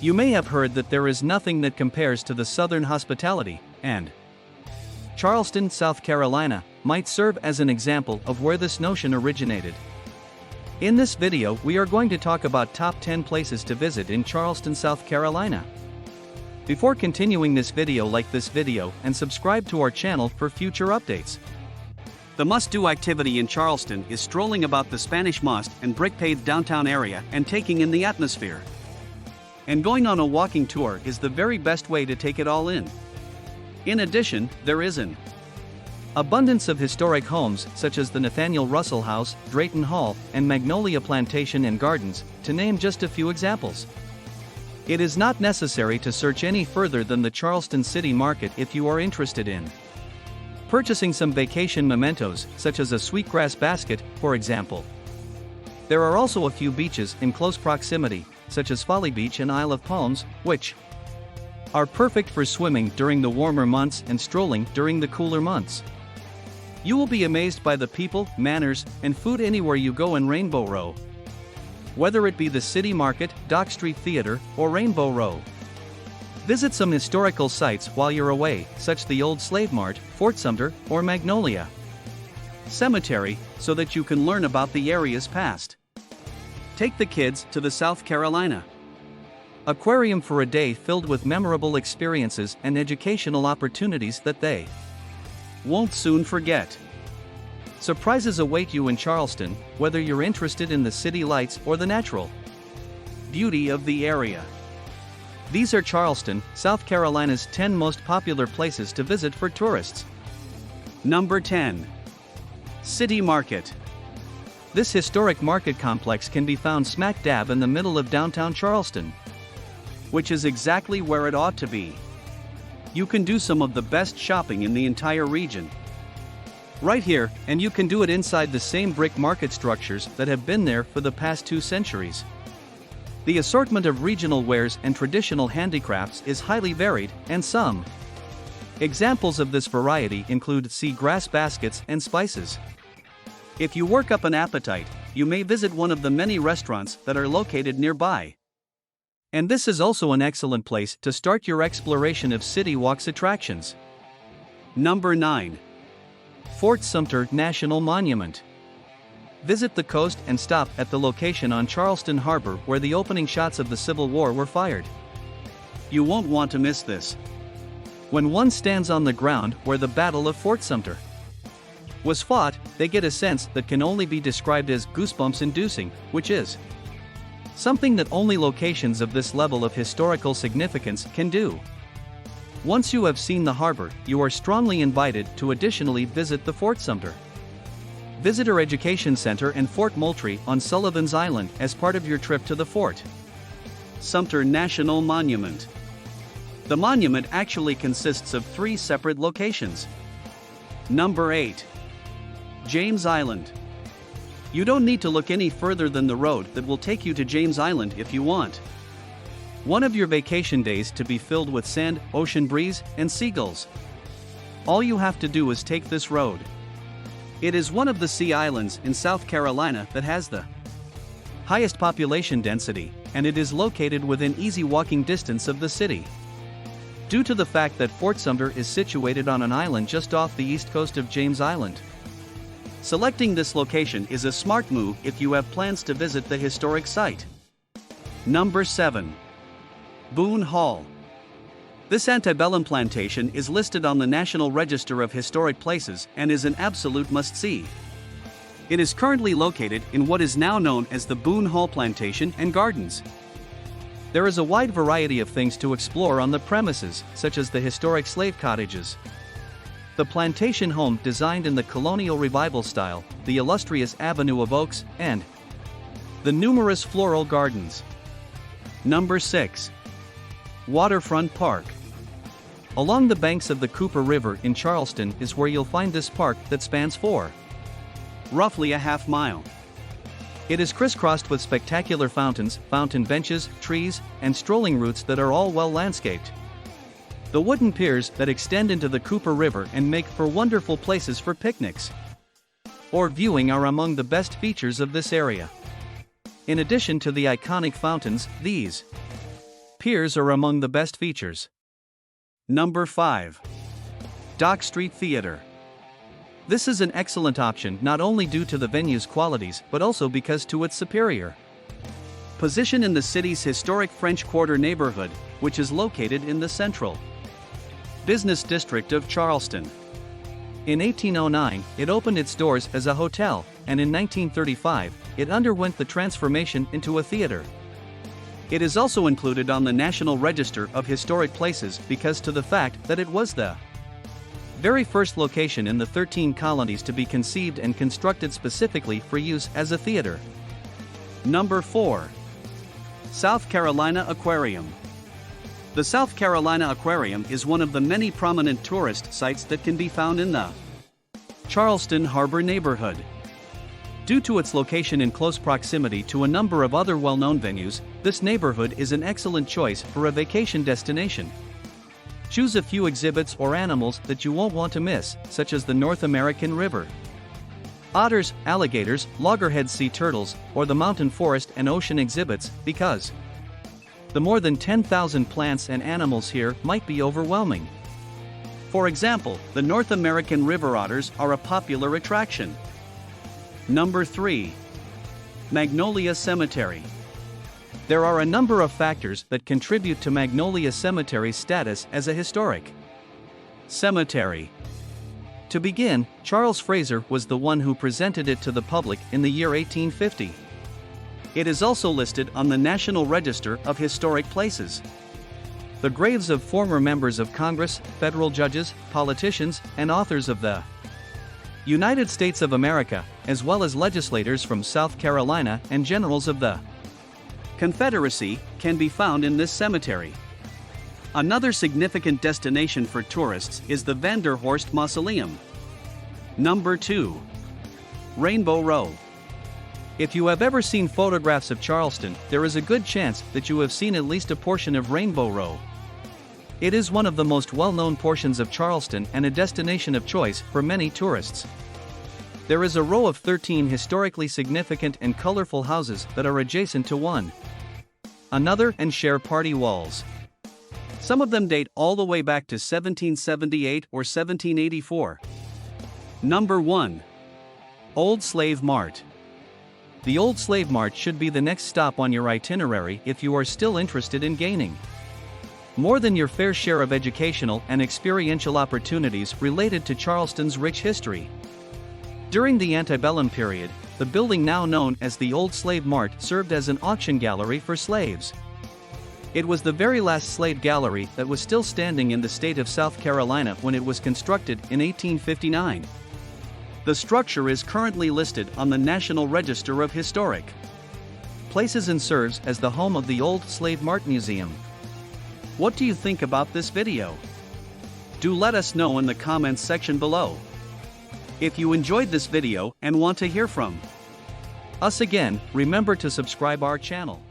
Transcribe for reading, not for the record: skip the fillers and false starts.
You may have heard that there is nothing that compares to the Southern hospitality, and Charleston, South Carolina, might serve as an example of where this notion originated. In this video, we are going to talk about top 10 places to visit in Charleston, South Carolina. Before continuing this video, like this video and subscribe to our channel for future updates. The must-do activity in Charleston is strolling about the Spanish Moss and brick-paved downtown area and taking in the atmosphere. And going on a walking tour is the very best way to take it all in. In addition, there is an abundance of historic homes such as the Nathaniel Russell House, Drayton Hall, and Magnolia Plantation and Gardens, to name just a few examples. It is not necessary to search any further than the Charleston City Market if you are interested in purchasing some vacation mementos, such as a sweetgrass basket, for example. There are also a few beaches in close proximity, such as Folly Beach and Isle of Palms, which are perfect for swimming during the warmer months and strolling during the cooler months. You will be amazed by the people, manners, and food anywhere you go in Rainbow Row. Whether it be the City Market, Dock Street Theater, or Rainbow Row. Visit some historical sites while you're away, such the old Slave Mart, Fort Sumter, or Magnolia Cemetery, so that you can learn about the area's past. Take the kids to the South Carolina Aquarium for a day filled with memorable experiences and educational opportunities that they won't soon forget. Surprises await you in Charleston, whether you're interested in the city lights or the natural beauty of the area. These are Charleston, South Carolina's 10 most popular places to visit for tourists. Number 10. City Market. This historic market complex can be found smack dab in the middle of downtown Charleston, which is exactly where it ought to be. You can do some of the best shopping in the entire region right here, and you can do it inside the same brick market structures that have been there for the past 2 centuries. The assortment of regional wares and traditional handicrafts is highly varied, and some examples of this variety include grass baskets and spices. If you work up an appetite, you may visit one of the many restaurants that are located nearby. And this is also an excellent place to start your exploration of City Walk's attractions. Number 9. Fort Sumter National Monument. Visit the coast and stop at the location on Charleston Harbor where the opening shots of the Civil War were fired. You won't want to miss this. When one stands on the ground where the Battle of Fort Sumter was fought, they get a sense that can only be described as goosebumps-inducing, which is something that only locations of this level of historical significance can do. Once you have seen the harbor, you are strongly invited to additionally visit the Fort Sumter Visitor Education Center and Fort Moultrie on Sullivan's Island as part of your trip to the Fort Sumter National Monument. The monument actually consists of 3 separate locations. Number 8. James Island. You don't need to look any further than the road that will take you to James Island if you want one of your vacation days to be filled with sand, ocean breeze, and seagulls. All you have to do is take this road. It is one of the sea islands in South Carolina that has the highest population density, and it is located within easy walking distance of the city. Due to the fact that Fort Sumter is situated on an island just off the east coast of James Island. Selecting this location is a smart move if you have plans to visit the historic site. Number 7. Boone Hall. This antebellum plantation is listed on the National Register of Historic Places and is an absolute must-see. It is currently located in what is now known as the Boone Hall Plantation and Gardens. There is a wide variety of things to explore on the premises, such as the historic slave cottages, the plantation home designed in the colonial revival style, the illustrious Avenue of Oaks, and the numerous floral gardens. Number 6. Waterfront Park. Along the banks of the Cooper River in Charleston is where you'll find this park that spans roughly a half mile. It is crisscrossed with spectacular fountains, fountain benches, trees, and strolling routes that are all well landscaped. The wooden piers that extend into the Cooper River and make for wonderful places for picnics or viewing are among the best features of this area. In addition to the iconic fountains, these piers are among the best features. Number 5. Dock Street Theater. This is an excellent option not only due to the venue's qualities but also because to its superior position in the city's historic French Quarter neighborhood, which is located in the central business district of Charleston. In 1809, it opened its doors as a hotel, and in 1935, it underwent the transformation into a theater. It is also included on the National Register of Historic Places because to the fact that it was the very first location in the 13 colonies to be conceived and constructed specifically for use as a theater. Number 4. South Carolina Aquarium. The South Carolina Aquarium is one of the many prominent tourist sites that can be found in the Charleston Harbor neighborhood. Due to its location in close proximity to a number of other well-known venues, this neighborhood is an excellent choice for a vacation destination. Choose a few exhibits or animals that you won't want to miss, such as the North American River, otters, alligators, loggerhead sea turtles, or the mountain forest and ocean exhibits, because the more than 10,000 plants and animals here might be overwhelming. For example, the North American river otters are a popular attraction. Number 3. Magnolia Cemetery. There are a number of factors that contribute to Magnolia Cemetery's status as a historic cemetery. To begin, Charles Fraser was the one who presented it to the public in the year 1850. It is also listed on the National Register of Historic Places. The graves of former members of Congress, federal judges, politicians, and authors of the United States of America, as well as legislators from South Carolina and generals of the Confederacy, can be found in this cemetery. Another significant destination for tourists is the Vanderhorst Mausoleum. Number 2. Rainbow Row. If you have ever seen photographs of Charleston, there is a good chance that you have seen at least a portion of Rainbow Row. It is one of the most well-known portions of Charleston and a destination of choice for many tourists. There is a row of 13 historically significant and colorful houses that are adjacent to one another and share party walls. Some of them date all the way back to 1778 or 1784. Number 1. Old Slave Mart. The Old Slave Mart should be the next stop on your itinerary if you are still interested in gaining more than your fair share of educational and experiential opportunities related to Charleston's rich history. During the antebellum period, the building now known as the Old Slave Mart served as an auction gallery for slaves. It was the very last slave gallery that was still standing in the state of South Carolina when it was constructed in 1859. The structure is currently listed on the National Register of Historic Places and serves as the home of the Old Slave Mart Museum. What do you think about this video? Do let us know in the comments section below. If you enjoyed this video and want to hear from us again, remember to subscribe our channel.